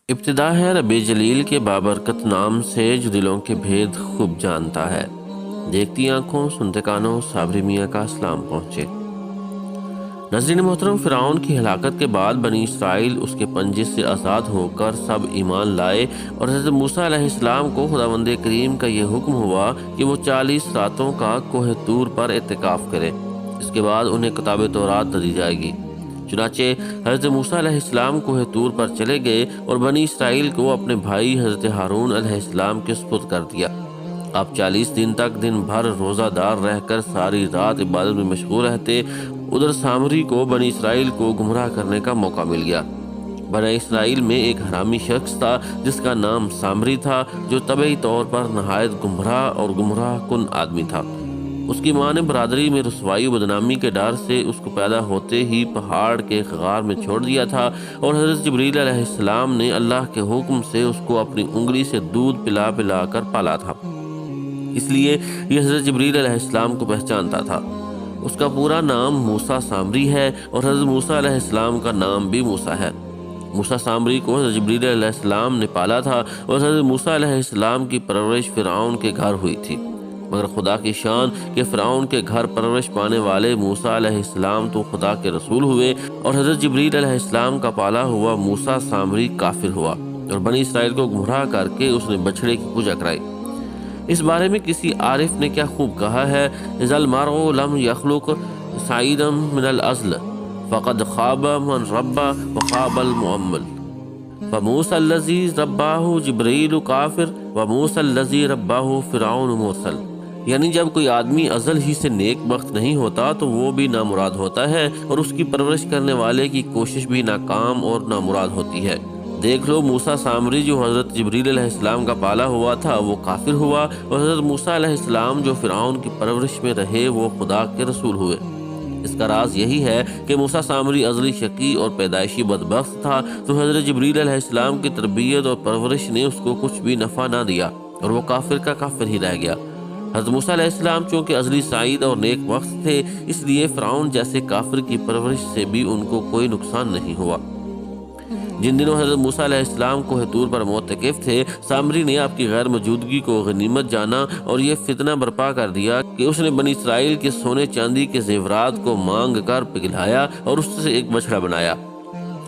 ابتدا ہے ربیع جلیل کے بابرکت نام سے جو دلوں کے بھید خوب جانتا ہے۔ دیکھتی آنکھوں سنتے کانوں صابری میاں کا سلام پہنچے۔ ناظرین محترم، فرعون کی ہلاکت کے بعد بنی اسرائیل اس کے پنجے سے آزاد ہو کر سب ایمان لائے، اور حضرت موسیٰ علیہ السلام کو خداوند کریم کا یہ حکم ہوا کہ وہ 40 راتوں کا کوہ طور پر اعتکاف کرے۔ اس کے بعد انہیں کتاب تورات دی جائے گی۔ چنانچہ حضرت موسیٰ علیہ السلام کوہ طور پر چلے گئے اور بنی اسرائیل کو اپنے بھائی حضرت ہارون علیہ السلام کے سپرد کر دیا۔ آپ 40 دن تک دن بھر روزہ دار رہ کر ساری رات عبادت میں مشغول رہتے۔ ادھر سامری کو بنی اسرائیل کو گمراہ کرنے کا موقع مل گیا۔ بنی اسرائیل میں ایک حرامی شخص تھا جس کا نام سامری تھا، جو طبعی طور پر نہایت گمراہ اور گمراہ کن آدمی تھا۔ اس کی ماں نے برادری میں رسوائی و بدنامی کے ڈر سے اس کو پیدا ہوتے ہی پہاڑ کے غار میں چھوڑ دیا تھا، اور حضرت جبریل علیہ السلام نے اللہ کے حکم سے اس کو اپنی انگلی سے دودھ پلا پلا کر پالا تھا۔ اس لیے یہ حضرت جبریل علیہ السلام کو پہچانتا تھا۔ اس کا پورا نام موسیٰ سامری ہے، اور حضرت موسیٰ علیہ السلام کا نام بھی موسیٰ ہے۔ موسیٰ سامری کو حضرت جبریل علیہ السلام نے پالا تھا، اور حضرت موسیٰ علیہ السلام کی پرورش فرعون کے گھر ہوئی تھی۔ مگر خدا کی شان کہ فرعون کے گھر پرورش پانے والے موسیٰ علیہ السلام تو خدا کے رسول ہوئے، اور حضرت جبریل علیہ السلام کا پالا ہوا موسیٰ سامری کافر ہوا، اور بنی اسرائیل کو گمراہ کر کے اس نے بچڑے کی پوجا کرائی۔ اس بارے میں کسی عارف نے کیا خوب کہا ہے: اذا المرء لم يخلق سعیدا من الازل فقد خاب من ربا وخاب المؤمل، فموسیٰ الذی رباہ جبریل کافر وموسیٰ الذی رباہ فرعون مرسل۔ یعنی جب کوئی آدمی ازل ہی سے نیک بخت نہیں ہوتا تو وہ بھی نامراد ہوتا ہے، اور اس کی پرورش کرنے والے کی کوشش بھی ناکام اور نامراد ہوتی ہے۔ دیکھ لو، موسیٰ سامری جو حضرت جبریل علیہ السلام کا پالا ہوا تھا وہ کافر ہوا، اور حضرت موسیٰ علیہ السلام جو فرعون کی پرورش میں رہے وہ خدا کے رسول ہوئے۔ اس کا راز یہی ہے کہ موسیٰ سامری ازلی شقی اور پیدائشی بدبخت تھا، تو حضرت جبریل علیہ السلام کی تربیت اور پرورش نے اس کو کچھ بھی نفع نہ دیا، اور وہ کافر کا کافر ہی رہ گیا۔ حضرت موسیٰ علیہ السلام چونکہ ازلی سعید اور نیک بخت تھے، اس لیے فرعون جیسے کافر کی پرورش سے بھی ان کو کوئی نقصان نہیں ہوا۔ جن دنوں حضرت موسیٰ علیہ السلام کوہ طور پر معتکف تھے، سامری نے آپ کی غیر موجودگی کو غنیمت جانا اور یہ فتنہ برپا کر دیا کہ اس نے بنی اسرائیل کے سونے چاندی کے زیورات کو مانگ کر پگھلایا اور اس سے ایک بچڑا بنایا۔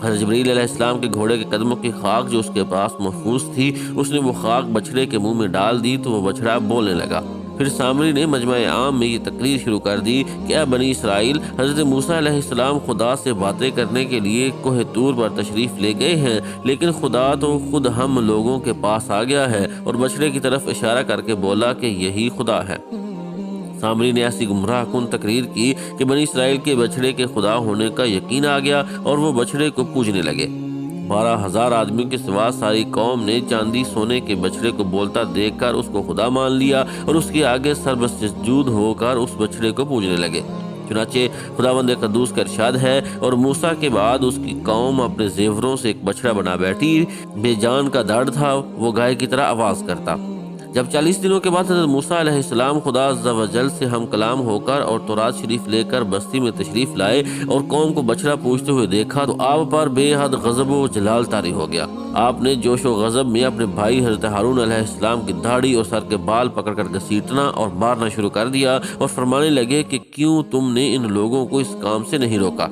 حضرت جبریل علیہ السلام کے گھوڑے کے قدموں کی خاک جو اس کے پاس محفوظ تھی، اس نے وہ خاک بچڑے کے منہ میں ڈال دی تو وہ بچڑا بولنے لگا۔ پھر سامری نے مجمع عام میں یہ تقریر شروع کر دی کہ اے بنی اسرائیل، حضرت موسیٰ علیہ السلام خدا سے باتیں کرنے کے لیے کوہ طور پر تشریف لے گئے ہیں، لیکن خدا تو خود ہم لوگوں کے پاس آ گیا ہے اور بچڑے کی طرف اشارہ کر کے بولا کہ یہی خدا ہے۔ سامری نے ایسی گمراہ کن تقریر کی کہ بنی اسرائیل کے بچڑے کے خدا ہونے کا یقین آ گیا اور وہ بچڑے کو پوجنے لگے۔ 12,000 آدمیوں کے سوا ساری قوم نے چاندی سونے کے بچڑے کو بولتا دیکھ کر اس کو خدا مان لیا اور اس کے آگے سربسجود ہو کر اس بچڑے کو پوجنے لگے۔ چنانچہ خداوند قدوس کا ارشاد ہے: اور موسیٰ کے بعد اس کی قوم اپنے زیوروں سے ایک بچڑا بنا بیٹھی، بے جان کا دڑ تھا، وہ گائے کی طرح آواز کرتا۔ جب 40 دنوں کے بعد حضرت موسیٰ علیہ السلام خدا عز و جل سے ہم کلام ہو کر اور تورات شریف لے کر بستی میں تشریف لائے اور قوم کو بچڑا پوجتے ہوئے دیکھا تو آپ پر بے حد غضب و جلال طاری ہو گیا۔ آپ نے جوش و غضب میں اپنے بھائی حضرت ہارون علیہ السلام کی داڑھی اور سر کے بال پکڑ کر گھسیٹنا اور مارنا شروع کر دیا، اور فرمانے لگے کہ کیوں تم نے ان لوگوں کو اس کام سے نہیں روکا؟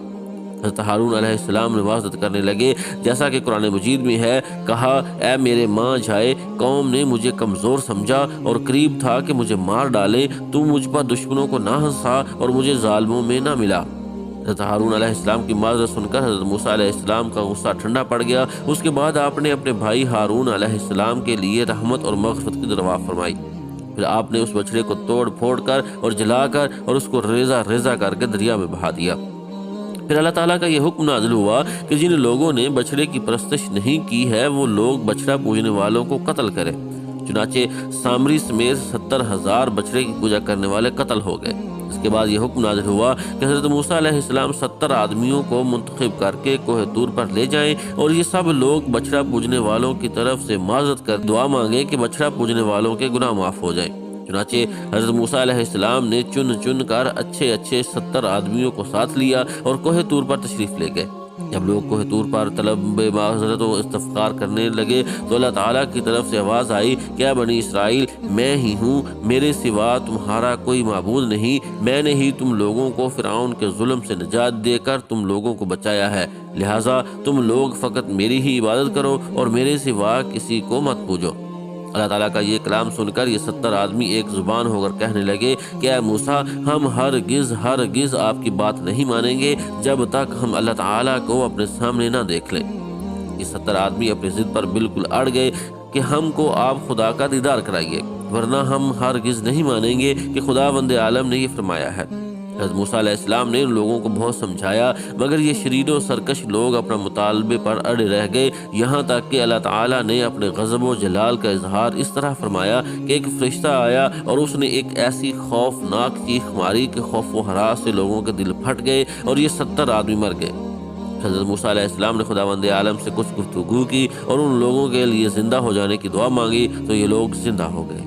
حضرت ہارون علیہ السلام نوازت کرنے لگے، جیسا کہ قرآن مجید میں ہے، کہا: اے میرے ماں جائے، قوم نے مجھے کمزور سمجھا اور قریب تھا کہ مجھے مار ڈالے، تو مجھ پر دشمنوں کو نہ ہنسا اور مجھے ظالموں میں نہ ملا۔ حضرت ہارون علیہ السلام کی معذرت سن کر حضرت موسیٰ علیہ السلام کا غصہ ٹھنڈا پڑ گیا۔ اس کے بعد آپ نے اپنے بھائی ہارون علیہ السلام کے لیے رحمت اور مغفرت کی دعا فرمائی۔ پھر آپ نے اس بچڑے کو توڑ پھوڑ کر اور جلا کر اور اس کو ریزہ ریزہ کر کے دریا میں بہا دیا۔ پھر اللہ تعالیٰ کا یہ حکم نازل ہوا کہ جن لوگوں نے بچڑے کی پرستش نہیں کی ہے وہ لوگ بچڑا پوجنے والوں کو قتل کریں۔ چنانچہ سامری سمیت 70,000 بچڑے کی پوجا کرنے والے قتل ہو گئے۔ اس کے بعد یہ حکم نازل ہوا کہ حضرت موسیٰ علیہ السلام 70 آدمیوں کو منتخب کر کے کوہ طور پر لے جائیں اور یہ سب لوگ بچڑا پوجنے والوں کی طرف سے معذرت کر دعا مانگیں کہ بچڑا پوجنے والوں کے گناہ معاف ہو جائیں۔ چنانچہ حضرت موسیٰ علیہ السلام نے چن کر اچھے 70 آدمیوں کو ساتھ لیا اور کوہ طور پر تشریف لے گئے۔ جب لوگ کوہ طور پر طلب معذرت و استغفار کرنے لگے تو اللہ تعالیٰ کی طرف سے آواز آئی، کیا بنی اسرائیل، میں ہی ہوں، میرے سوا تمہارا کوئی معبود نہیں، میں نے ہی تم لوگوں کو فرعون کے ظلم سے نجات دے کر تم لوگوں کو بچایا ہے، لہٰذا تم لوگ فقط میری ہی عبادت کرو اور میرے سوا کسی کو مت پوجو۔ اللہ تعالیٰ کا یہ کلام سن کر یہ 70 آدمی ایک زبان ہو کر کہنے لگے کہ اے موسیٰ، ہم ہرگز آپ کی بات نہیں مانیں گے جب تک ہم اللہ تعالیٰ کو اپنے سامنے نہ دیکھ لیں۔ یہ 70 آدمی اپنی ضد پر بالکل اڑ گئے کہ ہم کو آپ خدا کا دیدار کرائیے، ورنہ ہم ہرگز نہیں مانیں گے کہ خداوند عالم نے یہ فرمایا ہے۔ حضرت موسیٰ علیہ السلام نے ان لوگوں کو بہت سمجھایا، مگر یہ شریر و سرکش لوگ اپنا مطالبے پر اڑے رہ گئے، یہاں تک کہ اللہ تعالیٰ نے اپنے غضب و جلال کا اظہار اس طرح فرمایا کہ ایک فرشتہ آیا اور اس نے ایک ایسی خوفناک چیخ ماری کہ خوف و ہراس سے لوگوں کے دل پھٹ گئے اور یہ 70 آدمی مر گئے۔ حضرت موسیٰ علیہ السلام نے خداوند عالم سے کچھ گفتگو کی اور ان لوگوں کے لیے زندہ ہو جانے کی دعا مانگی تو یہ لوگ زندہ ہو گئے۔